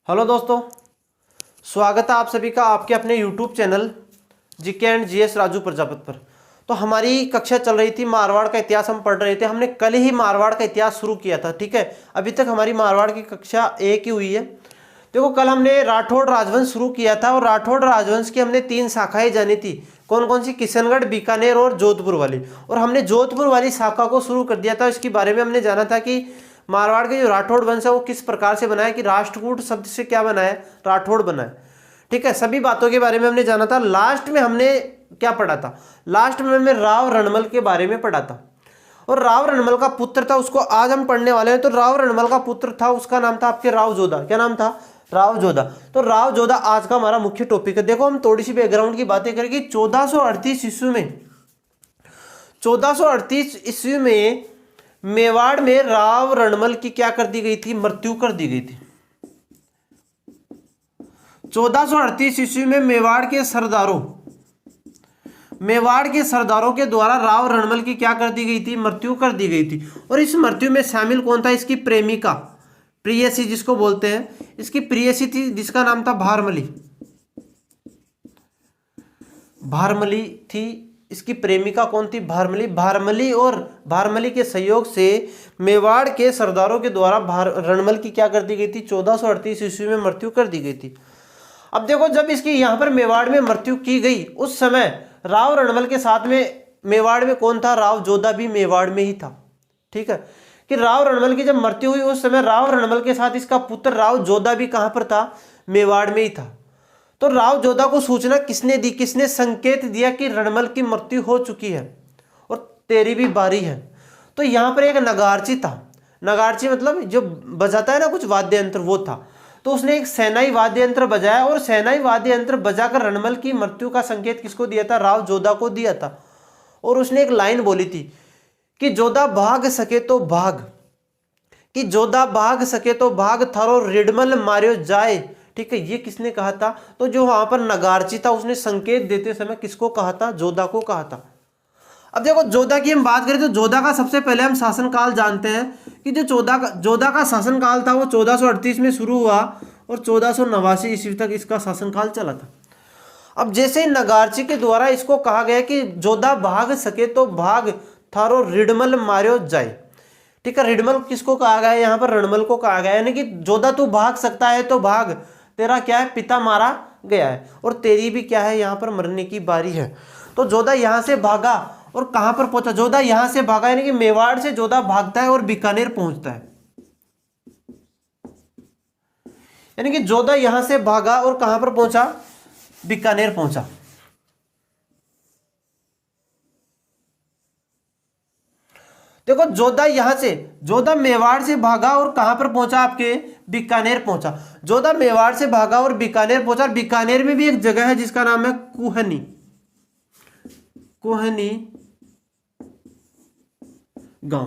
Hello दोस्तों, स्वागत है आप सभी का आपके अपने YouTube channel GK and GS Raju Prajapat पर। तो हमारी कक्षा चल रही थी, मारवाड़ का इतिहास हम पढ़ रहे थे। हमने कल ही मारवाड़ का इतिहास शुरू किया था, ठीक है। अभी तक हमारी मारवाड़ की कक्षा 1 ही हुई है। देखो, कल हमने राठौड़ राजवंश शुरू किया था और राठौड़ राजवंश की हमने 3 शाखाएं जानी थी। कौन कौन सी? किशनगढ़, बीकानेर और जोधपुर वाली। और हमने जोधपुर वाली शाखा को शुरू कर दिया था। इसके बारे में हमने जाना था कि मारवाड़ के जो राठौड़ वंश है वो किस प्रकार से बना है, कि राष्ट्रकूट शब्द से क्या बना है, राठौड़ बना है, ठीक है। सभी बातों के बारे में हमने जाना था। लास्ट में हमने क्या पढ़ा था? लास्ट में हमने राव रणमल के बारे में पढ़ा था। और राव रणमल का पुत्र था, उसको आज हम पढ़ने वाले हैं। तो राव रणमल का पुत्र था, उसका नाम था आपके राव जोधा। क्या नाम था? राव जोधा। तो राव जोधा आज का हमारा मुख्य टॉपिक है। देखो, हम थोड़ी सी बैकग्राउंड की बातें करें कि 1438 ईस्वी में 1438 ईस्वी में मेवाड़ में राव रणमल की क्या कर दी गई थी? मृत्यु कर दी गई थी। 1438 ईस्वी में मेवाड़ के सरदारों के द्वारा राव रणमल की क्या कर दी गई थी? मृत्यु कर दी गई थी। और इस मृत्यु में शामिल कौन था? इसकी प्रेमिका, प्रियसी जिसको बोलते हैं, इसकी प्रियसी थी जिसका नाम था भारमली। भारमली थी इसकी प्रेमिका। कौन थी? भारमली। भारमली के सहयोग से मेवाड़ के सरदारों के द्वारा रणमल की क्या कर दी गई थी? 1438 ईस्वी में मृत्यु कर दी गई थी। अब देखो, जब इसकी यहां पर मेवाड़ में मृत्यु की गई, उस समय राव रणमल के साथ में मेवाड़ में कौन था? राव जोधा भी मेवाड़ में ही था, ठीक है। कि राव रणमल की जब मृत्यु हुई उस समय राव रणमल के साथ इसका पुत्र राव जोधा भी कहां पर था? मेवाड़ में ही था। तो राव जोधा को सूचना किसने दी? किसने संकेत दिया कि रणमल की मृत्यु हो चुकी है और तेरी भी बारी है? तो यहां पर एक नगारची था। नगारची मतलब जो बजाता है ना कुछ वाद्य यंत्र, वो था। तो उसने एक सेनाई वाद्य यंत्र बजाया और सेनाई वाद्य यंत्र बजाकर रणमल की मृत्यु का संकेत किसको दिया था? राव जोधा को दिया था। और उसने एक लाइन बोली थी कि जोधा भाग सके तो भाग, कि जोधा भाग सके तो भाग, थारो रिडमल मारियो जाए, ठीक है। ये किसने कहा था? तो जो वहां पर नगारची था उसने संकेत देते समय किसको कहा था? जोधा को कहा था। अब देखो, जोधा की हम बात करें तो जोधा का सबसे पहले हम शासनकाल जानते हैं कि जो जोधा का शासनकाल था वो 1438 में शुरू हुआ और 1489 ईस्वी तक इसका शासनकाल चला था। अब जैसे ही नगारची के द्वारा इसको कहा गया कि जोधा भाग सके तो भाग, थारो रिडमल मारियो जाए, ठीक है। रिडमल किसको कहा गया है? यहाँ पर रणमल को कहा गया है, यानी कि जोधा तू भाग सकता है तो भाग, तेरा क्या है? पिता मारा गया है और तेरी भी क्या है? यहाँ पर मरने की बारी है। तो जोधा यहाँ से भागा और कहां पर पहुंचा? जोधा यहां से भागा, यानी कि मेवाड़ से जोधा भागता है और बीकानेर पहुंचता है। यानी कि जोधा यहां से भागा और कहां पर पहुंचा? बीकानेर पहुंचा। देखो, जोधा मेवाड़ से भागा और कहां पर पहुंचा? आपके बीकानेर पहुंचा। जोधा मेवाड़ से भागा और बीकानेर पहुंचा। बीकानेर में भी एक जगह है जिसका नाम है कुहनी गांव।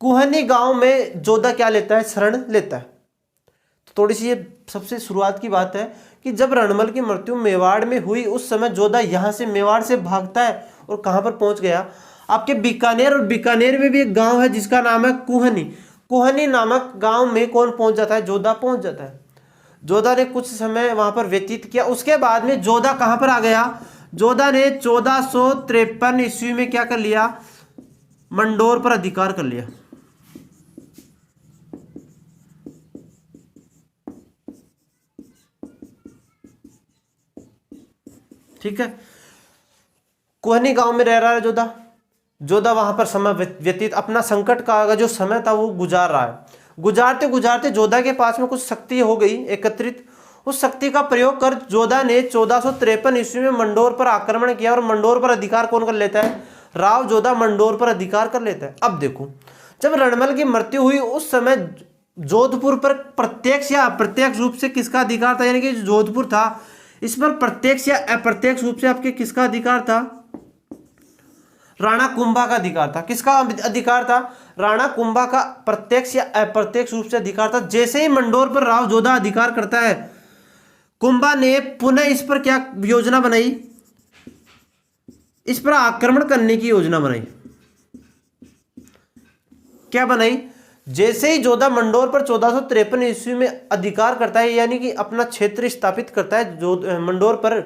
कुहनी गांव में जोधा क्या लेता है? शरण लेता है। तो थोड़ी सी ये सबसे शुरुआत की बात है कि जब रणमल की मृत्यु मेवाड़ में हुई उस समय जोधा यहां से मेवाड़ से भागता है और कहां पर पहुंच गया? आपके बीकानेर। और बीकानेर में भी एक गांव है जिसका नाम है कुहनी। कुहनी नामक गांव में कौन पहुंच जाता है? जोधा पहुंच जाता है। जोधा ने कुछ समय वहां पर व्यतीत किया। उसके बाद में जोधा कहां पर आ गया? जोधा ने 1453 ईस्वी में क्या कर लिया? मंडोर पर अधिकार कर लिया। ठीक है। कुहनी गांव में रह रहा है जोधा वहां पर समय व्यतीत, अपना संकट का जो समय था वो गुजार रहा है। गुजारते गुजारते जोधा के पास में कुछ शक्ति हो गई एकत्रित। उस शक्ति का प्रयोग कर जोधा ने 1453 ईस्वी में मंडोर पर आक्रमण किया और मंडोर पर अधिकार कौन कर लेता है? राव जोधा मंडोर पर अधिकार कर लेता है। अब देखो, जब रणमल की मृत्यु हुई उस समय जोधपुर पर प्रत्यक्ष या अप्रत्यक्ष रूप से किसका अधिकार था? यानी कि जोधपुर था, इस पर प्रत्यक्ष या अप्रत्यक्ष रूप से आपके किसका अधिकार था? राणा कुंभा का अधिकार था। किसका अधिकार था? राणा कुंभा का प्रत्यक्ष या अप्रत्यक्ष रूप से अधिकार था। जैसे ही मंडोर पर राव जोधा अधिकार करता है, कुंभा ने पुनः इस पर क्या योजना बनाई? इस पर आक्रमण करने की योजना बनाई। क्या बनाई? जैसे ही जोधा मंडोर पर 1453 ईस्वी में अधिकार करता है, यानी कि अपना क्षेत्र स्थापित करता है जो मंडोर पर,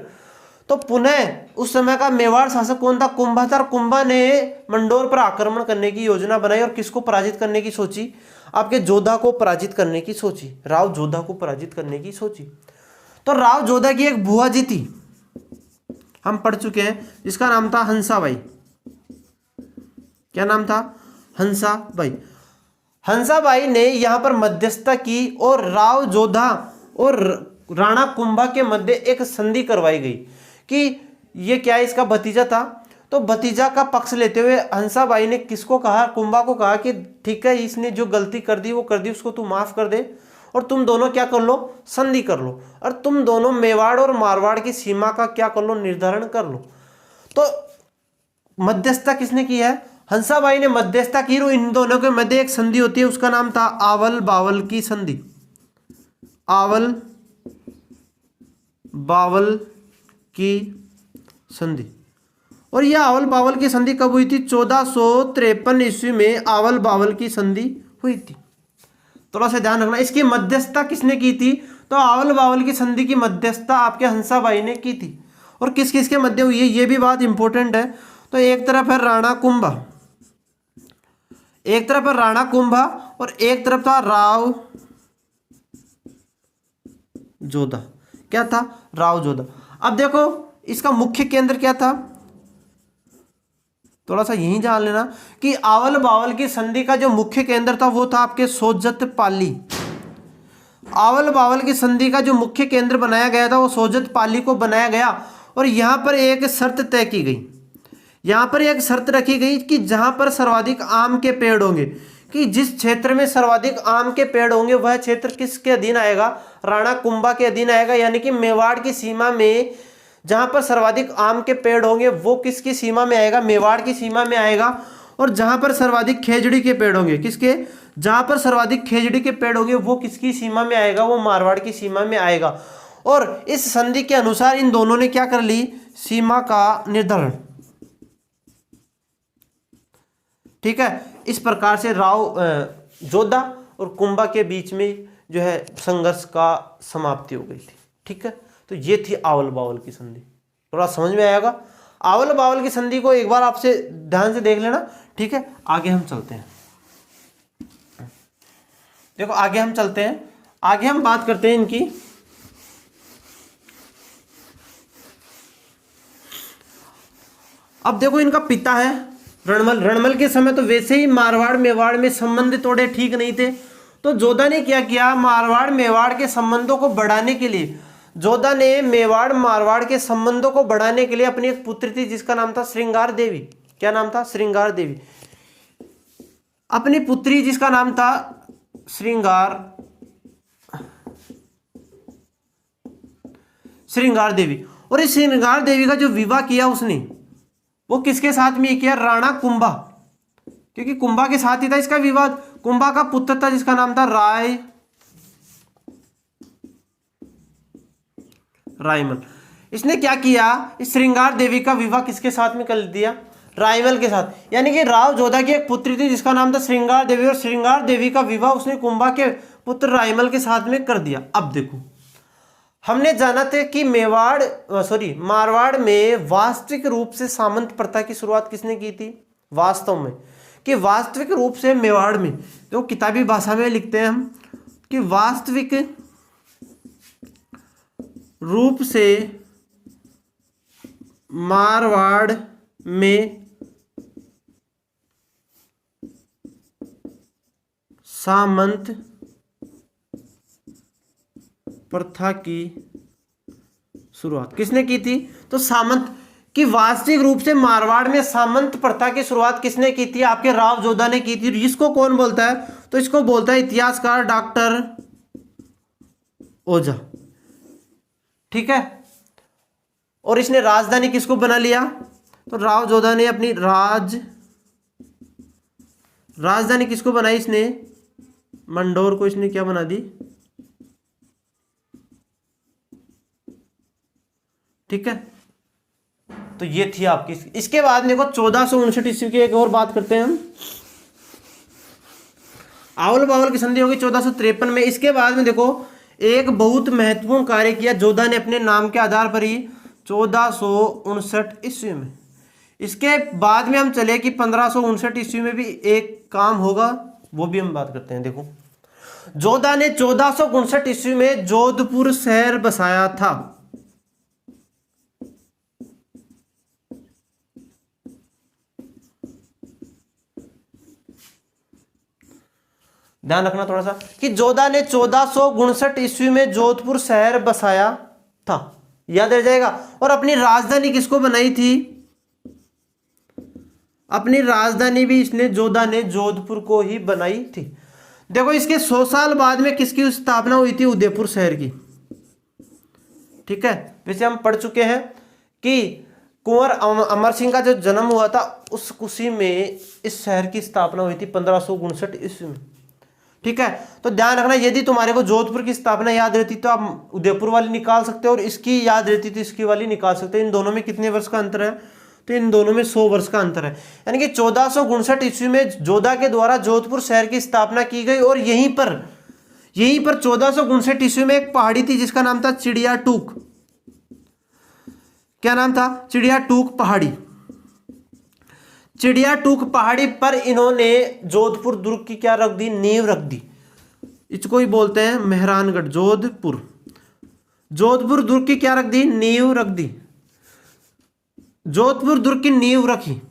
तो पुनः उस समय का मेवाड़ शासक कौन था? कुंभा था। कुंभा ने मंडोर पर आक्रमण करने की योजना बनाई और किसको पराजित करने की सोची? आपके जोधा को पराजित करने की सोची, राव जोधा को पराजित करने की सोची। तो राव जोधा की एक बुआ जी थी, हम पढ़ चुके हैं, जिसका नाम था हंसाबाई। क्या नाम था? हंसाबाई। हंसाबाई ने यहां पर मध्यस्थता की और राव जोधा और राणा कुंभा के मध्य एक संधि करवाई गई कि ये क्या है, इसका भतीजा था, तो भतीजा का पक्ष लेते हुए हंसाबाई ने किसको कहा? कुंभा को कहा कि ठीक है, इसने जो गलती कर दी वो कर दी, उसको तू माफ कर दे और तुम दोनों क्या कर लो? संधि कर लो, और तुम दोनों मेवाड़ और मारवाड़ की सीमा का क्या कर लो? निर्धारण कर लो। तो मध्यस्थता किसने की है? हंसाबाई ने मध्यस्थता की। इन दोनों के मध्य एक संधि होती है, उसका नाम था आवल बावल की संधि। आवल बावल की संधि। और यह आवल बावल की संधि कब हुई थी? 1453 ईस्वी में आवल बावल की संधि हुई थी। थोड़ा सा ध्यान रखना। इसकी मध्यस्थता किसने की थी? तो आवल बावल की संधि की मध्यस्थता आपके हंसाबाई ने की थी। और किस किस के मध्य हुई है, ये भी बात इंपॉर्टेंट है। तो एक तरफ है राणा कुंभा, एक तरफ है राणा कुंभा और एक तरफ था राव जोधा। क्या था? राव जोधा। अब देखो इसका मुख्य केंद्र क्या था, थोड़ा सा यही जान लेना कि आवल बावल की संधि का जो मुख्य केंद्र था वो था आपके सोजत पाली। आवल बावल की संधि का जो मुख्य केंद्र बनाया गया था वो सोजत पाली को बनाया गया। और यहां पर एक शर्त तय की गई, यहां पर एक शर्त रखी गई कि जहां पर सर्वाधिक आम के पेड़ होंगे, कि जिस क्षेत्र में सर्वाधिक आम के पेड़ होंगे वह क्षेत्र किसके अधीन आएगा? राणा कुंभा के अधीन आएगा। यानी कि मेवाड़ की सीमा में जहां पर सर्वाधिक आम के पेड़ होंगे वो किसकी सीमा में आएगा? मेवाड़ की सीमा में आएगा। और जहां पर सर्वाधिक खेजड़ी के पेड़ होंगे, किसके? जहां पर सर्वाधिक खेजड़ी के पेड़ होंगे वो किसकी सीमा में आएगा? वो मारवाड़ की सीमा में आएगा। और इस संधि के अनुसार इन दोनों ने क्या कर ली? सीमा का निर्धारण। ठीक है, इस प्रकार से राव जोधा और कुंभा के बीच में जो है संघर्ष का समाप्ति हो गई थी। ठीक है, तो ये थी आवल बावल की संधि। थोड़ा समझ में आएगा? आवल बावल की संधि को एक बार आपसे ध्यान से देख लेना। ठीक है, आगे हम चलते हैं। देखो आगे हम चलते हैं, आगे हम बात करते हैं इनकी। अब देखो इनका पिता है रणमल। रणमल के समय तो वैसे ही मारवाड़ मेवाड़ में संबंध थोड़े ठीक नहीं थे, तो जोधा ने क्या किया? मारवाड़ मेवाड़ के संबंधों को बढ़ाने के लिए जोधा ने मेवाड़ मारवाड़ के संबंधों को बढ़ाने के लिए अपनी एक पुत्री थी जिसका नाम था श्रृंगार देवी। क्या नाम था? श्रृंगार देवी। अपनी पुत्री जिसका नाम था श्रृंगार देवी। और इस श्रृंगार देवी का जो विवाह किया उसने, वो किसके साथ में किया? राणा कुंभा, क्योंकि कुंभा के साथ ही था इसका विवाद। कुंभा का पुत्र था जिसका नाम था रायमल। इसने क्या किया? इस श्रृंगार देवी का विवाह किसके साथ में कर दिया? रायमल के साथ। यानी कि राव जोधा की एक पुत्री थी जिसका नाम था श्रृंगार देवी, और श्रृंगार देवी का विवाह उसने कुंभा के पुत्र रायमल के साथ में कर दिया। अब देखो, हमने जाना था कि मारवाड़ में वास्तविक रूप से सामंत प्रथा की शुरुआत किसने की थी? वास्तव में कि वास्तविक रूप से मेवाड़ में, जो किताबी भाषा में लिखते हैं हम कि वास्तविक रूप से मारवाड़ में सामंत प्रथा की शुरुआत किसने की थी? तो सामंत की वास्तविक रूप से मारवाड़ में सामंत प्रथा की शुरुआत किसने की थी? आपके राव जोधा ने की थी। इसको कौन बोलता है? तो इसको बोलता है इतिहासकार डॉक्टर ओझा। ठीक है, और इसने राजधानी किसको बना लिया? तो राव जोधा ने अपनी राजधानी किसको बनाई? इसने मंडोर को इसने क्या बना दी? ठीक है, तो ये थी आपकी। इसके बाद देखो 1459 ईस्वी की एक और बात करते हैं हम। आवल बावल की संधि होगी 1453 में। इसके बाद में देखो एक बहुत महत्वपूर्ण कार्य किया जोधा ने अपने नाम के आधार पर ही 1459 ईस्वी में। इसके बाद में हम चले कि 1559 ईस्वी में भी एक काम होगा, वो भी हम बात करते हैं। देखो जोधा ने 1459 ईस्वी में जोधपुर शहर बसाया था। ध्यान रखना थोड़ा सा कि जोधा ने 1459 ईस्वी में जोधपुर शहर बसाया था, याद रह जाएगा। और अपनी राजधानी किसको बनाई थी? अपनी राजधानी भी इसने जोधा ने जोधपुर को ही बनाई थी। देखो इसके 100 साल बाद में किसकी स्थापना हुई थी? उदयपुर शहर की। ठीक है, वैसे हम पढ़ चुके हैं कि कुंवर अमर सिंह का जो जन्म हुआ था उस खुशी में इस शहर की स्थापना हुई थी 1559 ईस्वी में। ठीक है, तो ध्यान रखना यदि तुम्हारे को जोधपुर की स्थापना याद रहती तो आप उदयपुर वाली निकाल सकते हो, और इसकी याद रहती तो इसकी वाली निकाल सकते हो। इन दोनों में कितने वर्ष का अंतर है? तो इन दोनों में 100 वर्ष का अंतर है। यानी कि 1459 ईस्वी में जोधा के द्वारा जोधपुर शहर की स्थापना की गई, और यहीं पर 1459 ईस्वी में एक पहाड़ी थी जिसका नाम था चिड़िया टूक। क्या नाम था? चिड़िया टूक पहाड़ी। चिड़िया टूक पहाड़ी पर इन्होंने जोधपुर दुर्ग की क्या रख दी? नींव रख दी। इसको ही बोलते हैं मेहरानगढ़। जोधपुर दुर्ग की क्या रख दी? नींव रख दी। जोधपुर दुर्ग की नींव रखी,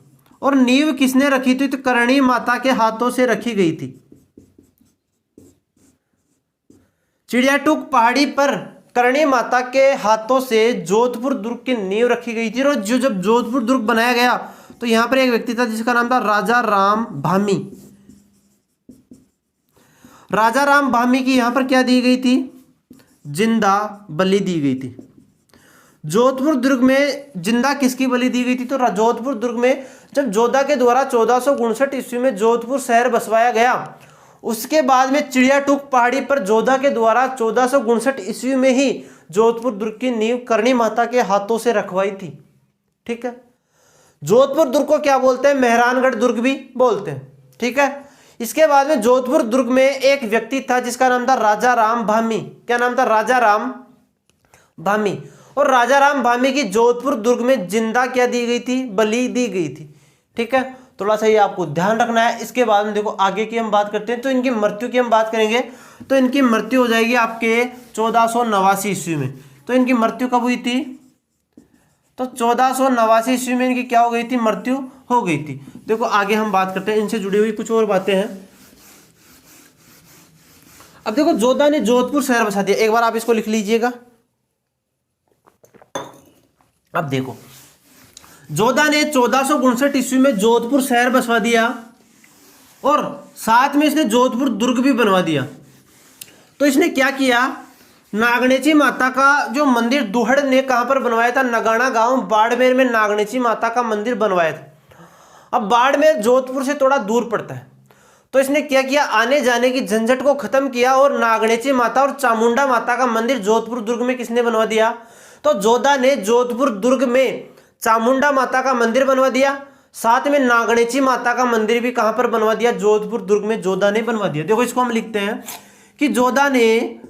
और नींव किसने रखी थी? तो करणी माता के हाथों से रखी गई थी। चिड़िया टूक पहाड़ी पर करणी माता के हाथों से जोधपुर दुर्ग की नींव रखी गई थी। और जब जोधपुर दुर्ग बनाया गया तो यहां पर एक व्यक्ति था जिसका नाम था राजा राम भामी। राजा राम भामी की यहां पर क्या दी गई थी? जिंदा बलि दी गई थी। जोधपुर दुर्ग में जिंदा किसकी बलि दी गई थी? तो जोधपुर दुर्ग में जब जोधा के द्वारा 1459 ईस्वी में जोधपुर शहर बसवाया गया, उसके बाद में चिड़िया टूक पहाड़ी पर जोधा के द्वारा 1459 ईस्वी में ही जोधपुर दुर्ग की नींव करणी माता के हाथों से रखवाई थी। ठीक है, जोधपुर दुर्ग को क्या बोलते हैं? मेहरानगढ़ दुर्ग भी बोलते हैं। ठीक है, इसके बाद में जोधपुर दुर्ग में एक व्यक्ति था जिसका नाम था राजा राम भामी। क्या नाम था? राजा राम भामी। और राजा राम भामी की जोधपुर दुर्ग में जिंदा क्या दी गई थी? बलि दी गई थी। ठीक है, थोड़ा सा ये आपको ध्यान रखना है। इसके बाद में देखो आगे की हम बात करते हैं, तो इनकी मृत्यु की हम बात करेंगे। तो इनकी मृत्यु हो जाएगी आपके 1489 ईस्वी में। तो इनकी मृत्यु कब हुई थी? तो 1489 ईस्वी में इनकी क्या हो गई थी? मृत्यु हो गई थी। देखो आगे हम बात करते हैं, इनसे जुड़ी हुई कुछ और बातें हैं। अब देखो जोधा ने जोधपुर शहर बसा दिया, एक बार आप इसको लिख लीजिएगा। अब देखो जोधा ने 1459 ईस्वी में जोधपुर शहर बसवा दिया, और साथ में इसने जोधपुर दुर्ग भी बनवा दिया। तो इसने क्या किया? नागणेची माता का जो मंदिर दुहड़ ने कहां पर बनवाया था? नगाना गांव बाड़मेर में नागणेची माता का मंदिर बनवाया था। अब बाड़मेर जोधपुर से थोड़ा दूर पड़ता है, तो इसने क्या किया? आने जाने की झंझट को खत्म किया, और नागणेची माता और चामुंडा माता का मंदिर जोधपुर दुर्ग में किसने बनवा दिया? तो जोधा ने जोधपुर दुर्ग में चामुंडा माता का मंदिर बनवा दिया, साथ में नागणेची माता का मंदिर भी कहां पर बनवा दिया? जोधपुर दुर्ग में जोधा ने बनवा दिया। देखो इसको हम लिखते हैं कि जोधा ने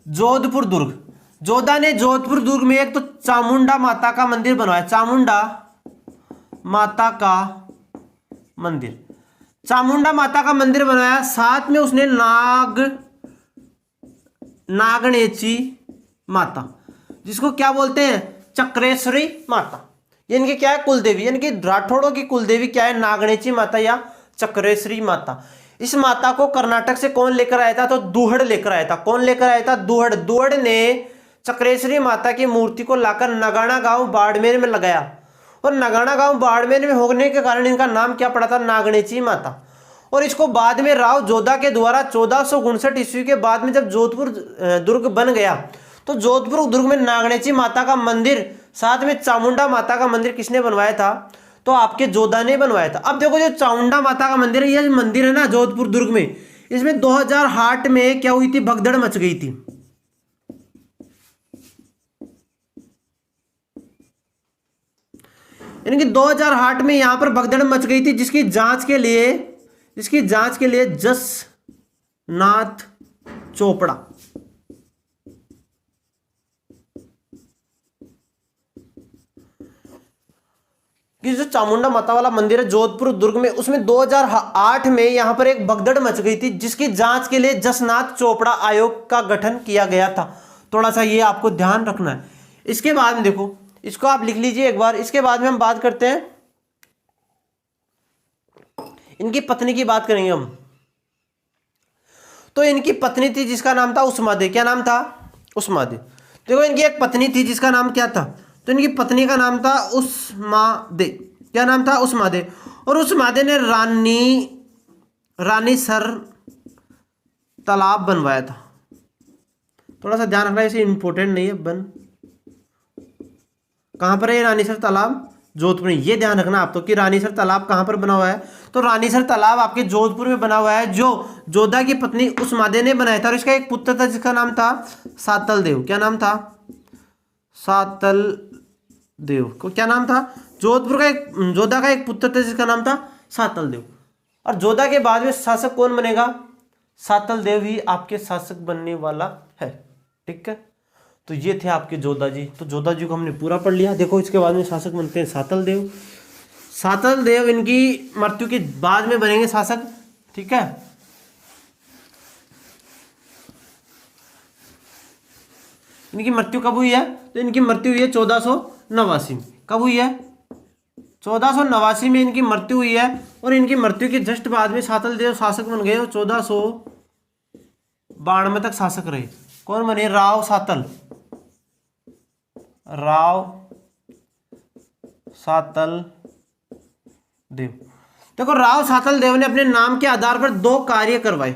जोधपुर दुर्ग में एक तो चामुंडा माता का मंदिर बनवाया। चामुंडा माता का मंदिर बनाया, साथ में उसने नागणेची माता, जिसको क्या बोलते हैं? चक्रेश्वरी माता। इनकी क्या है? कुलदेवी। इनकी राठौड़ों की कुलदेवी क्या है? नागणेची माता या चक्रेश्वरी माता। इस माता को कर्नाटक से कौन लेकर आया था? तो दुहड़ लेकर आया था। कौन लेकर आया था? दुहड़ ने चक्रेश्वरी माता की मूर्ति को लाकर नगाना गांव बाड़मेर में लगाया, और नगाना गांव बाड़मेर में होने के कारण इनका नाम क्या पड़ा था? नागणेची माता। और इसको बाद में राव जोधा के द्वारा 1459 ईस्वी के बाद में जब जोधपुर दुर्ग बन गया, तो जोधपुर दुर्ग में नागणेची माता का मंदिर साथ में चामुंडा माता का मंदिर किसने बनवाया था? तो आपके जोधा ने बनवाया था। अब देखो जो चामुंडा माता का मंदिर है, ये मंदिर है ना जोधपुर दुर्ग में, इसमें 2008 में क्या हुई थी? भगदड़ मच गई थी। यानी कि 2008 में यहां पर भगदड़ मच गई थी, जिसकी जांच के लिए इसकी जांच के लिए जसनाथ चोपड़ा, कि जो चामुंडा माता वाला मंदिर है जोधपुर दुर्ग में, उसमें 2008 में यहां पर एक भगदड़ मच गई थी, जिसकी जांच के लिए जसनाथ चोपड़ा आयोग का गठन किया गया था। थोड़ा सा ये आपको ध्यान रखना है। इसके बाद में देखो, इसको आप लिख लीजिए एक बार। इसके बाद में हम बात करते हैं, इनकी पत्नी की बात करेंगे हम। तो इनकी पत्नी थी जिसका नाम था उस्मादे। क्या नाम था? उस्मादे। देखो इनकी एक पत्नी थी जिसका नाम क्या था? तो इनकी पत्नी का नाम था उस्मादे। क्या नाम था? उस्मादे। और उस्मादे ने रानीसर तालाब बनवाया था। थोड़ा सा ध्यान रखना, इसे इंपॉर्टेंट नहीं है। कहां पर है रानीसर तालाब? जोधपुर में। ये ध्यान रखना आप तो कि रानीसर तालाब कहां पर बना हुआ है? तो रानीसर तालाब आपके जोधपुर में बना हुआ है, जो जोधा की पत्नी उस्मादे ने बनाया था। और इसका एक पुत्र था जिसका नाम था सातल देव। क्या नाम था? सातल देव को क्या नाम था? जोधपुर का एक, जोधा का एक पुत्र था जिसका नाम था सातल देव। और जोधा के बाद में शासक कौन बनेगा? सातल देव ही आपके शासक बनने वाला है। ठीक है, तो ये थे आपके जोधा जी। तो जोधा जी को हमने पूरा पढ़ लिया। देखो इसके बाद में शासक बनते हैं सातल देव। सातल देव इनकी मृत्यु के बाद में बनेंगे शासक। ठीक है, इनकी मृत्यु कब हुई है? तो इनकी मृत्यु हुई है 1489 में। कब हुई है? 1489 में इनकी मृत्यु हुई है। और इनकी मृत्यु के जस्ट बाद में सातल देव शासक बन गए और 1492 तक शासक रहे। कौन बने? राव सातल। राव सातल देव। देखो राव सातल देव ने अपने नाम के आधार पर 2 कार्य करवाए।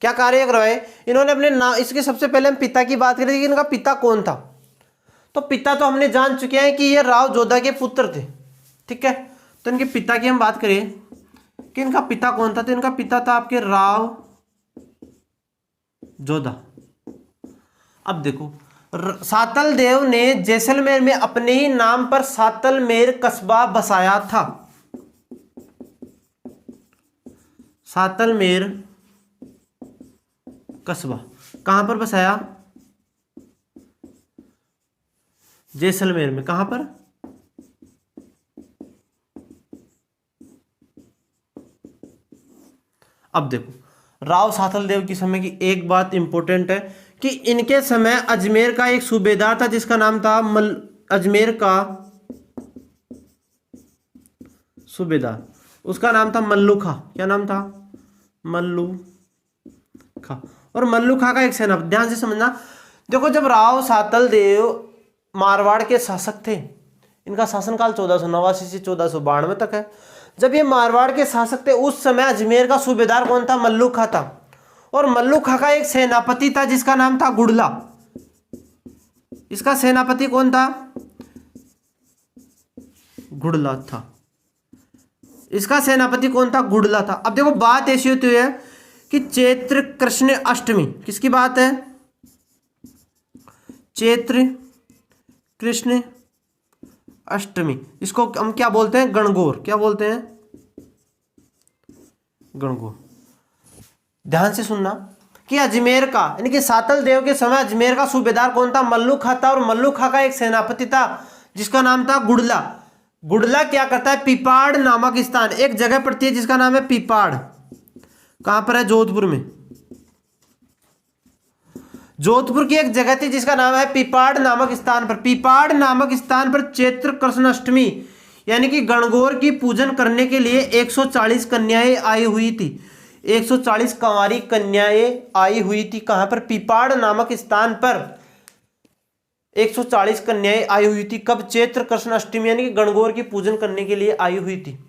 क्या कार्य करवाए इन्होंने अपने नाम? इसके सबसे पहले हम पिता की बात करें कि इनका पिता कौन था। तो पिता तो हमने जान चुके हैं कि ये राव जोधा के पुत्र थे। ठीक है, तो इनके पिता की हम बात करें कि इनका पिता कौन था। तो इनका पिता था आपके राव जोधा। अब देखो सातल देव ने जैसलमेर में अपने ही नाम पर सातलमेर कस्बा बसाया था। सातलमेर कस्बा कहां पर बसाया? जैसलमेर में। कहां पर? अब देखो राव सातल देव के समय की एक बात इंपॉर्टेंट है कि इनके समय अजमेर का एक सूबेदार था जिसका नाम था अजमेर का सूबेदार, उसका नाम था मल्लू खां। क्या नाम था? मल्लू खां। और मल्लू खां का एक सेना, ध्यान से समझना। देखो जब राव सातल देव मारवाड़ के शासक थे, इनका शासनकाल 1489 से 1492 तक है। जब ये मारवाड़ के शासक थे उस समय अजमेर का सूबेदार कौन था? मल्लू खां था। और मल्लू खां का एक सेनापति था जिसका नाम था गुड़ला। इसका सेनापति कौन था? गुड़ला था। इसका सेनापति कौन था? गुड़ला था। अब देखो बात ऐसी होती है कि चैत्र कृष्ण अष्टमी, किसकी बात है? चैत्र कृष्ण अष्टमी। इसको हम क्या बोलते हैं? गणगौर। क्या बोलते हैं? गणगौर। ध्यान से सुनना कि अजमेर का यानी कि सातल देव के समय अजमेर का सूबेदार कौन था? मल्लू खां था। और मल्लू खां का एक सेनापति था जिसका नाम था गुड़ला। गुड़ला क्या करता है? पीपाड़ नामक स्थान, एक जगह पड़ती है जिसका नाम है पीपाड़। कहां पर है? जोधपुर में। जोधपुर की एक जगह थी जिसका नाम है पीपाड़ नामक स्थान पर। पीपाड़ नामक स्थान पर चैत्र कृष्ण अष्टमी यानी कि गणगौर की पूजन करने के लिए 140 कन्याएं आई हुई थी। 140 कंवारी कन्याएं आई हुई थी। कहां पर? पीपाड़ नामक स्थान पर 140 कन्याएं आई हुई थी। कब? चैत्र कृष्ण अष्टमी यानी कि गणगौर की पूजन करने के लिए आई हुई थी।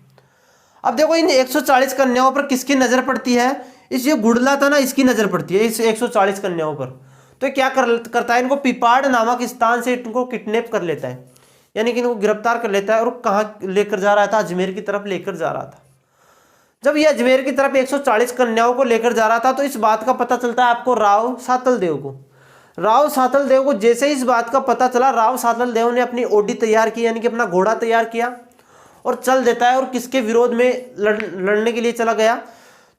अब देखो इन 140 कन्याओं पर किसकी नजर पड़ती है? इस जो गुड़ला था ना, इसकी नजर पड़ती है इस 140 कन्याओं पर। तो क्या करता है? इनको पीपाड़ नामक स्थान से इनको किडनैप कर लेता है, यानी कि इनको गिरफ्तार कर लेता है। और कहाँ लेकर जा रहा था? अजमेर की तरफ लेकर जा रहा था। जब ये अजमेर की तरफ 140 कन्याओं को लेकर जा रहा था तो इस बात का पता चलता है आपको राव सातल देव को। राव सातल देव को जैसे ही इस बात का पता चला, राव सातल देव ने अपनी ओडी तैयार की यानी कि अपना घोड़ा तैयार किया और चल देता है और किसके विरोध में लड़ने के लिए चला गया?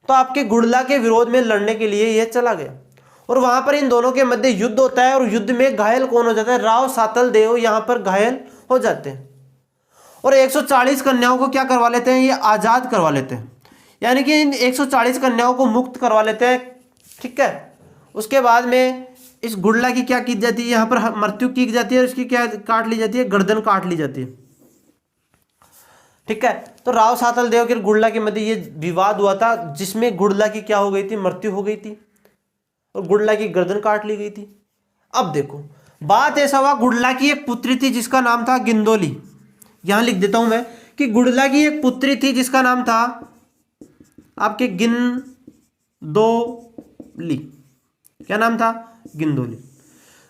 तो आपके गुड़ला के विरोध में लड़ने के लिए यह चला गया और वहां पर इन दोनों के मध्य युद्ध होता है और युद्ध में घायल कौन हो जाता है, राव सातल देव यहां पर घायल हो जाते हैं और 140 कन्याओं को क्या करवा लेते हैं, ये आजाद करवा लेते हैं, यानी कि इन 140 कन्याओं को मुक्त करवा लेते हैं। ठीक है, उसके बाद में इस गुड़ला की क्या की जाती है, यहाँ पर मृत्यु की जाती है और इसकी क्या काट ली जाती है, गर्दन काट ली जाती है। ठीक है, तो राव सातल देव के गुड़ला के मध्य ये विवाद हुआ था जिसमें गुड़ला की क्या हो गई थी, मृत्यु हो गई थी और गुड़ला की गर्दन काट ली गई थी। अब देखो बात ऐसा हुआ, गुड़ला की एक पुत्री थी जिसका नाम था गिंदोली, यहां लिख देता हूं मैं कि गुड़ला की एक पुत्री थी जिसका नाम था आपके गिंदोली। क्या नाम था, गिंदोली।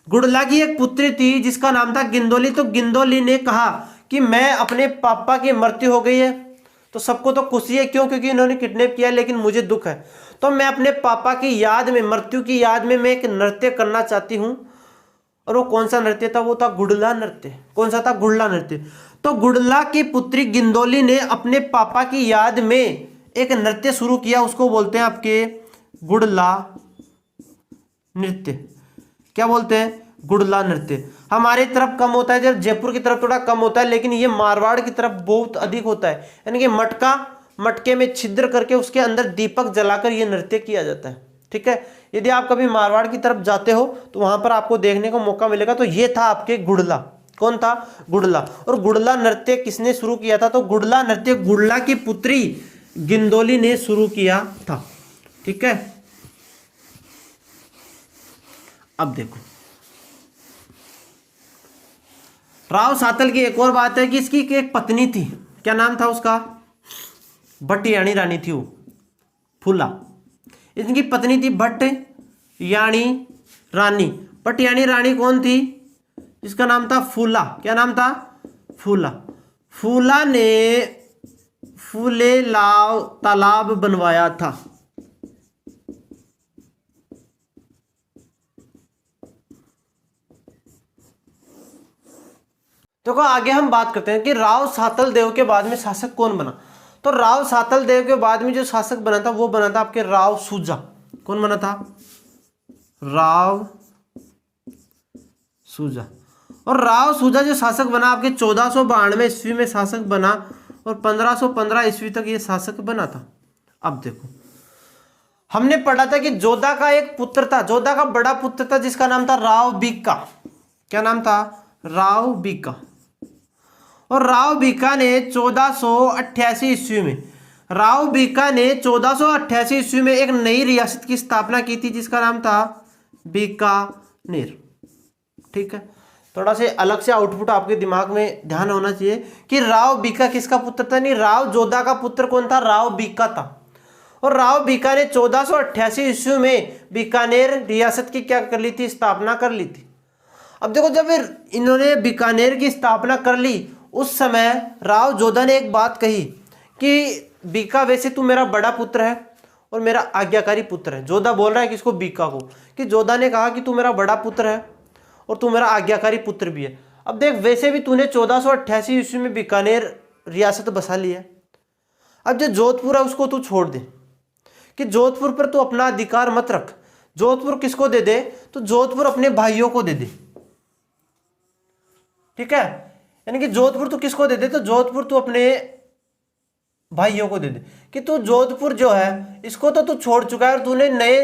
गुड़ला की एक पुत्री थी जिसका नाम था गिंदोली। तो गिंदोली ने कहा कि मैं अपने पापा की मृत्यु हो गई है, तो सबको तो खुशी है, क्यों, क्योंकि इन्होंने किडनैप किया, लेकिन मुझे दुख है, तो मैं अपने पापा की याद में, मृत्यु की याद में मैं एक नृत्य करना चाहती हूं। और वो कौन सा नृत्य था, वो था गुड़ला नृत्य। कौन सा था, गुड़ला नृत्य। तो गुड़ला की पुत्री गिंदोली ने अपने पापा की याद में एक नृत्य शुरू किया, उसको बोलते हैं आपके गुड़ला नृत्य। क्या बोलते हैं, गुड़ला नृत्य। हमारे तरफ कम होता है, जब जयपुर की तरफ थोड़ा कम होता है, लेकिन ये मारवाड़ की तरफ बहुत अधिक होता है, यानी कि मटके में छिद्र करके उसके अंदर दीपक जलाकर ये नृत्य किया जाता है। ठीक है, यदि आप कभी मारवाड़ की तरफ जाते हो तो वहां पर आपको देखने को मौका मिलेगा। तो ये था आपके गुड़ला। कौन था, गुड़ला। और गुड़ला नृत्य किसने शुरू किया था, तो गुड़ला नृत्य गुड़ला की पुत्री गिंदोली ने शुरू किया था। ठीक है, अब देखो राव सातल की एक और बात है कि इसकी एक पत्नी थी, क्या नाम था उसका, भट्टयाणी रानी थी वो, फूला। इनकी पत्नी थी भट्टयाणी रानी। भट्टयाणी रानी कौन थी, इसका नाम था फूला। क्या नाम था, फूला। फूला ने फूले लाव तालाब बनवाया था। देखो आगे हम बात करते हैं कि राव सातल देव के बाद में शासक कौन बना। तो राव सातल देव के बाद में जो शासक बना था वो बना था आपके राव सूजा। कौन बना था, राव सूजा। और राव सूजा जो शासक बना आपके 1492 ईस्वी में शासक बना और 1515 ईस्वी तक ये शासक बना था। अब देखो हमने पढ़ा था कि जोधा का एक पुत्र था, जोधा का बड़ा पुत्र था जिसका नाम था राव बीका। क्या नाम था, राव बीका। और राव बीका ने 1488 ईस्वी में, राव बीका ने 1488 ईस्वी में एक नई रियासत की स्थापना की थी जिसका नाम था बीकानेर। ठीक है, थोड़ा से अलग से आउटपुट आपके दिमाग में ध्यान होना चाहिए कि राव बीका किसका पुत्र था, नहीं राव जोधा का पुत्र कौन था, राव बीका था। और राव बीका ने 1488 ईस्वी में बीकानेर रियासत की क्या कर ली थी, स्थापना कर ली थी। अब देखो जब इन्होंने बीकानेर की स्थापना कर ली उस समय राव जोधा ने एक बात कही कि बीका वैसे तू मेरा बड़ा पुत्र है और मेरा आज्ञाकारी पुत्र है। जोधा बोल रहा है किसको, बीका को, कि जोधा ने कहा कि तू मेरा बड़ा पुत्र है और तू मेरा आज्ञाकारी पुत्र भी है। अब देख वैसे भी तूने 1488 ईस्वी में बीकानेर रियासत बसा ली है, अब जो जोधपुर है उसको तू छोड़ दे, कि जोधपुर पर तू अपना अधिकार मत रख। जोधपुर किसको दे दे, तो जोधपुर अपने भाइयों को दे दे। ठीक है, यानी कि जोधपुर तू किसको दे दे, तो जोधपुर तू अपने भाइयों को दे दे, कि तू जोधपुर जो है इसको तो तू छोड़ चुका है और तूने नए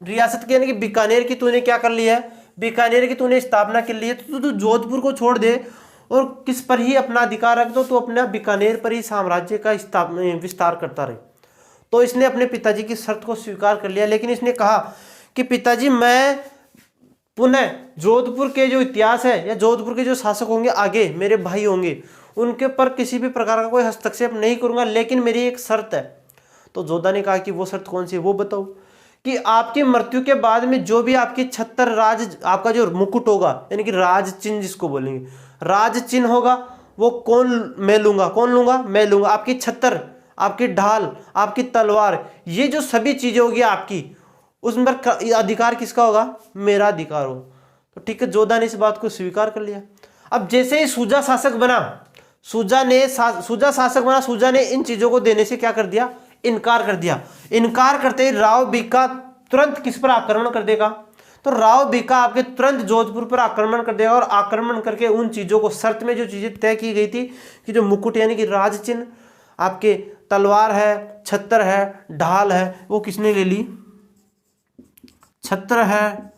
रियासत की यानी कि बीकानेर की तूने क्या कर लिया है, बीकानेर की तूने स्थापना कर ली है, तो तू जोधपुर को छोड़ दे और किस पर ही अपना अधिकार रख दो, तो अपना बीकानेर पर ही साम्राज्य का विस्तार करता रहे। तो इसने अपने पिताजी की शर्त को स्वीकार कर लिया, लेकिन इसने कहा कि पिताजी मैं पुनः जोधपुर के जो इतिहास है या जोधपुर के जो शासक होंगे आगे मेरे भाई होंगे उनके पर किसी भी प्रकार का कोई हस्तक्षेप नहीं करूंगा, लेकिन मेरी एक शर्त है। तो जोधा ने कहा कि वो शर्त कौन सी है वो बताओ, कि आपकी मृत्यु के बाद में जो भी आपकी 76 राज, आपका जो मुकुट होगा यानी कि राज चिन्ह जिसको बोलेंगे, राज चिन्ह होगा वो कौन मैं लूंगा, कौन लूंगा, मैं लूंगा। आपकी 76, आपकी ढाल, आपकी तलवार, ये जो सभी चीजें होगी आपकी, उस पर अधिकार किसका होगा, मेरा अधिकार होगा। तो ठीक है, जोधा ने इस बात को स्वीकार कर लिया। अब जैसे ही सूजा शासक बना, सूजा शासक बना, सूजा ने इन चीजों को देने से क्या कर दिया, इनकार कर दिया। इनकार करते ही राव बीका तुरंत किस पर आक्रमण कर देगा, तो राव बीका आपके तुरंत जोधपुर पर आक्रमण कर देगा और आक्रमण करके उन चीजों को, शर्त में जो चीजें तय की गई थी कि जो मुकुट यानी कि राज चिन्ह, आपके तलवार है, छत्र है, ढाल है, वो किसने ले ली। छत्र है,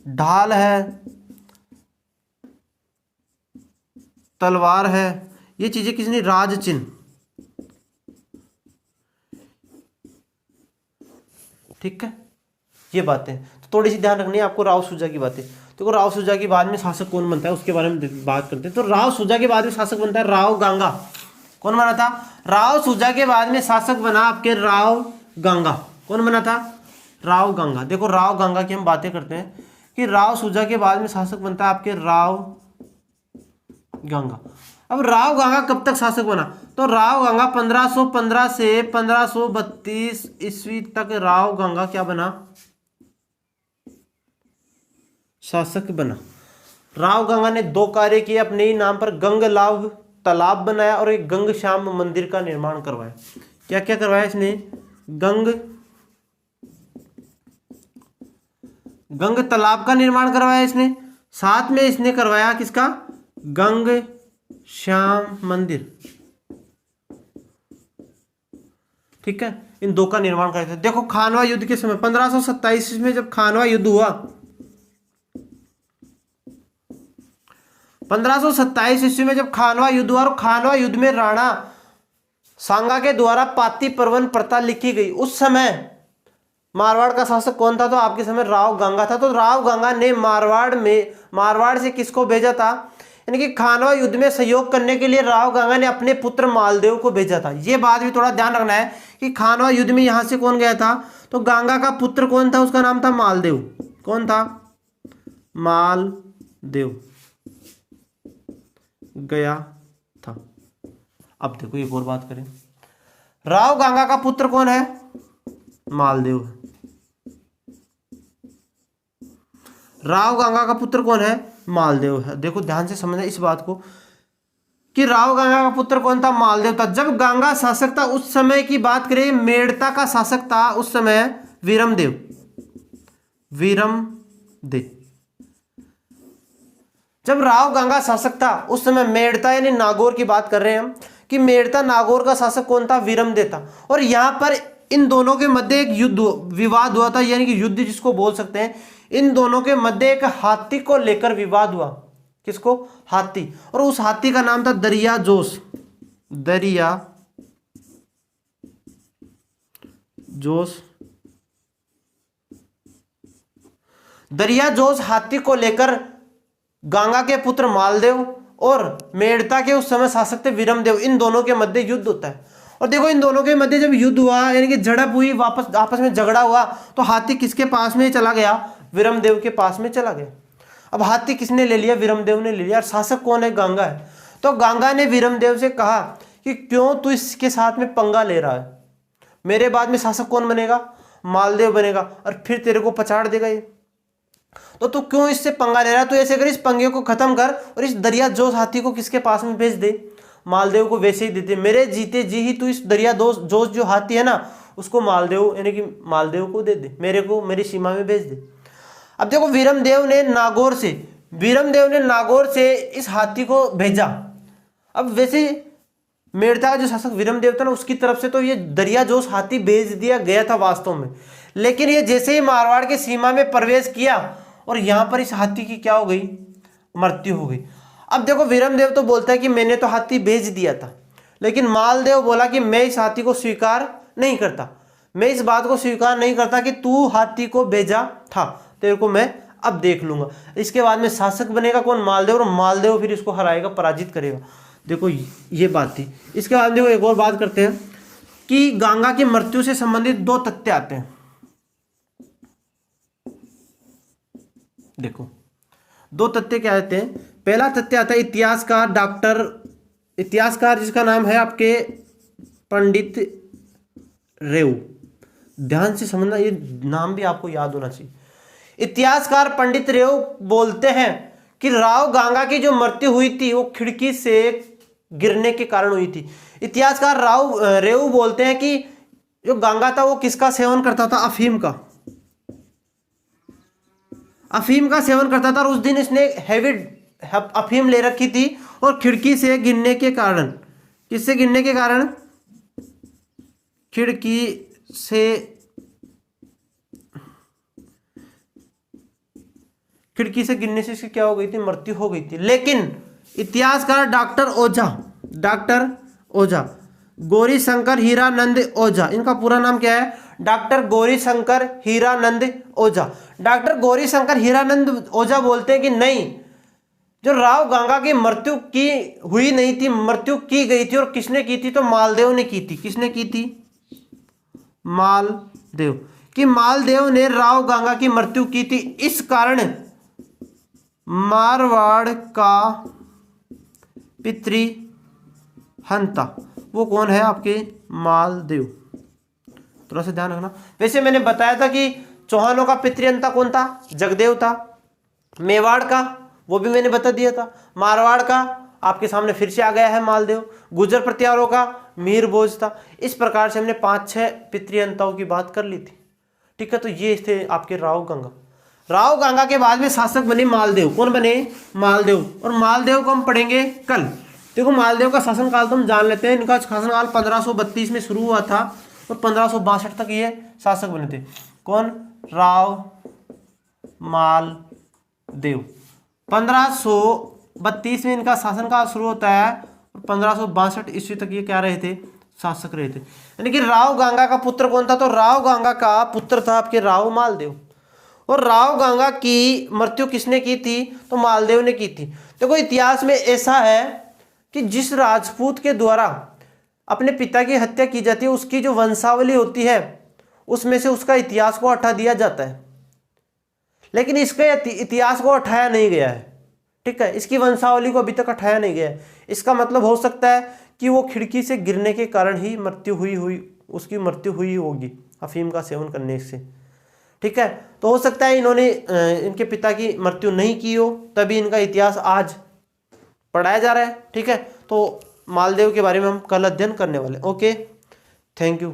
ढाल है, तलवार है, ये चीजें किसने, राज चिन्ह। ठीक है, ये बातें तो थोड़ी सी ध्यान रखनी है आपको। राव सूजा की बातें देखो, राव सूजा के बाद में शासक कौन बनता है उसके बारे में बात करते हैं। तो राव सूजा के बाद में शासक बनता है राव गंगा। कौन बना था, राव सूजा के बाद में शासक बना आपके राव गंगा। कौन बना था, राव गंगा। देखो राव गंगा की हम बातें करते हैं कि राव सूजा के बाद में शासक बनता है आपके राव गंगा। अब राव गंगा कब तक शासक बना, तो राव गंगा 1515 से 1532 ईस्वी तक राव गंगा क्या बना, शासक बना। राव गंगा ने 2 कार्य किए अपने ही नाम पर, गंगलाव तालाब बनाया और एक गंग श्याम मंदिर का निर्माण करवाया। क्या क्या करवाया इसने, गंग तालाब का निर्माण करवाया इसने, साथ में इसने करवाया किसका, गंग श्याम मंदिर। ठीक है, इन 2 का निर्माण करते थे। देखो खानवा युद्ध के समय 1527 में जब खानवा युद्ध हुआ, 1527 ईस्वी में जब खानवा युद्ध हुआ और खानवा युद्ध में राणा सांगा के द्वारा पाती परवन प्रथा लिखी गई। उस समय मारवाड़ का शासक कौन था, तो आपके समय राव गंगा था। तो राव गंगा ने मारवाड़ से किसको भेजा था, यानी कि खानवा युद्ध में सहयोग करने के लिए राव गंगा ने अपने पुत्र मालदेव को भेजा था। ये बात भी थोड़ा ध्यान रखना है कि खानवा युद्ध में यहां से कौन गया था, तो गंगा का पुत्र कौन था, उसका नाम था मालदेव। कौन था, मालदेव गया था। अब देखो एक और बात करें, राव गंगा का पुत्र कौन है, मालदेव है। राव गंगा का पुत्र कौन है, मालदेव है। देखो ध्यान से समझना इस बात को कि राव गंगा का पुत्र कौन था, मालदेव था। जब गंगा शासक था उस समय की बात करें, मेड़ता का शासक था उस समय वीरमदेव। जब राव गंगा शासक था उस समय मेड़ता यानी नागौर की बात कर रहे हैं हम कि मेड़ता नागौर का शासक कौन था, वीरमदेव था। और यहां पर इन दोनों के मध्य एक युद्ध विवाद हुआ था, यानी कि युद्ध जिसको बोल सकते हैं। इन दोनों के मध्य एक हाथी को लेकर विवाद हुआ। किसको, हाथी। और उस हाथी का नाम था दरिया जोश। दरिया जोश हाथी को लेकर गंगा के पुत्र मालदेव और मेड़ता के उस समय शासक थे वीरमदेव, इन दोनों के मध्य युद्ध होता है। और देखो इन दोनों के मध्य जब युद्ध हुआ, यानी कि झड़प हुई, वापस आपस में झगड़ा हुआ, तो हाथी किसके पास में चला गया, वीरमदेव के पास में चला गया। अब हाथी किसने ले लिया, वीरमदेव ने ले लिया। और शासक कौन है, गंगा है। तो गंगा ने वीरमदेव से कहा कि क्यों तू इसके साथ में पंगा ले रहा है, मेरे बाद में शासक कौन बनेगा, मालदेव बनेगा, और फिर तेरे को पछाड़ देगा ये, तो तू क्यों इससे पंगा ले रहा है। तो ऐसे कर, इस पंगे को खत्म कर और इस दरिया जोश हाथी को किसके पास में भेज दे, मालदेव को वैसे ही देते, मेरे जीते जी ही तू इस दरिया जोश जो हाथी है ना उसको मालदेव यानी कि मालदेव को दे दे, मेरे को मेरी सीमा में भेज दे। अब देखो वीरमदेव ने नागौर से इस हाथी को भेजा। अब वैसे मेड़ता का जो शासक वीरमदेव था ना उसकी तरफ से तो ये दरिया जोश हाथी भेज दिया गया था वास्तव में, लेकिन ये जैसे ही मारवाड़ की सीमा में प्रवेश किया और यहां पर इस हाथी की क्या हो गई, मृत्यु हो गई। अब देखो वीरमदेव तो बोलता है कि मैंने तो हाथी भेज दिया था, लेकिन मालदेव बोला कि मैं इस हाथी को स्वीकार नहीं करता, मैं इस बात को स्वीकार नहीं करता कि तू हाथी को भेजा था, तेरे को मैं अब देख लूंगा। इसके बाद में शासक बनेगा कौन, मालदेव, और मालदेव फिर इसको हराएगा, पराजित करेगा। देखो ये बात थी। इसके बाद देखो एक और बात करते हैं कि गंगा की मृत्यु से संबंधित 2 तथ्य आते हैं। देखो 2 तथ्य क्या आते हैं। पहला तथ्य आता है इतिहासकार जिसका नाम है आपके पंडित रेव। ध्यान से समझना, ये नाम भी आपको याद होना चाहिए। इतिहासकार पंडित रेव बोलते हैं कि राव गंगा की जो मृत्यु हुई थी वो खिड़की से गिरने के कारण हुई थी। इतिहासकार रेव बोलते हैं कि जो गांगा था वो किसका सेवन करता था? अफीम का। अफीम का सेवन करता था और उस दिन इसने हैवी अफीम ले रखी थी और खिड़की से गिरने के कारण, किससे गिरने के कारण? खिड़की से, खिड़की से गिरने से इसकी क्या हो गई थी? मृत्यु हो गई थी। लेकिन इतिहासकार डॉक्टर ओझा गौरीशंकर हीरानंद ओझा, इनका पूरा नाम क्या है? डॉक्टर गौरीशंकर हीरानंद ओझा। डॉक्टर गौरीशंकर हीरानंद ओझा बोलते हैं कि नहीं, जो राव गंगा की मृत्यु की हुई नहीं थी, मृत्यु की गई थी। और किसने की थी? तो मालदेव ने की थी। किसने की थी? मालदेव। कि मालदेव ने राव गंगा की मृत्यु की थी, इस कारण मारवाड़ का पितृ हंता, वो कौन है? आपके मालदेव। थोड़ा सा ध्यान रखना। वैसे मैंने बताया था कि चौहानों का पितृहंता कौन था? जगदेव था। मेवाड़ का वो भी मैंने बता दिया था। मारवाड़ का आपके सामने फिर से आ गया है मालदेव। गुर्जर प्रतिहारों का मीर भोज था। इस प्रकार से हमने 5-6 पितृहंताओं की बात कर ली थी। ठीक है, तो ये थे आपके राव गंगा। राव गंगा के बाद में शासक बने मालदेव। कौन बने? मालदेव। और मालदेव को हम पढ़ेंगे कल। देखो मालदेव का शासनकाल तो हम जान लेते हैं। इनका शासनकाल 1532 में शुरू हुआ था और 1562 तक ये शासक बने थे। कौन? राव मालदेव। 1532 में इनका शासनकाल शुरू होता है और 1562 ईस्वी तक ये क्या रहे थे? शासक रहे थे। यानी कि राव गंगा का पुत्र कौन था? तो राव गंगा का पुत्र था आपके राव मालदेव। और राव गंगा की मृत्यु किसने की थी? तो मालदेव ने की थी। देखो इतिहास में ऐसा है कि जिस राजपूत के द्वारा अपने पिता की हत्या की जाती है, उसकी जो वंशावली होती है उसमें से उसका इतिहास को हटा दिया जाता है, लेकिन इसके इतिहास को हटाया नहीं गया है। ठीक है, इसकी वंशावली को अभी तक हटाया नहीं गया है। इसका मतलब हो सकता है कि वो खिड़की से गिरने के कारण ही उसकी मृत्यु हुई होगी अफीम का सेवन करने से। ठीक है, तो हो सकता है इन्होंने इनके पिता की मृत्यु नहीं की हो, तभी इनका इतिहास आज पढ़ाया जा रहा है। ठीक है, तो मालदेव के बारे में हम कल अध्ययन करने वाले। Okay, thank you.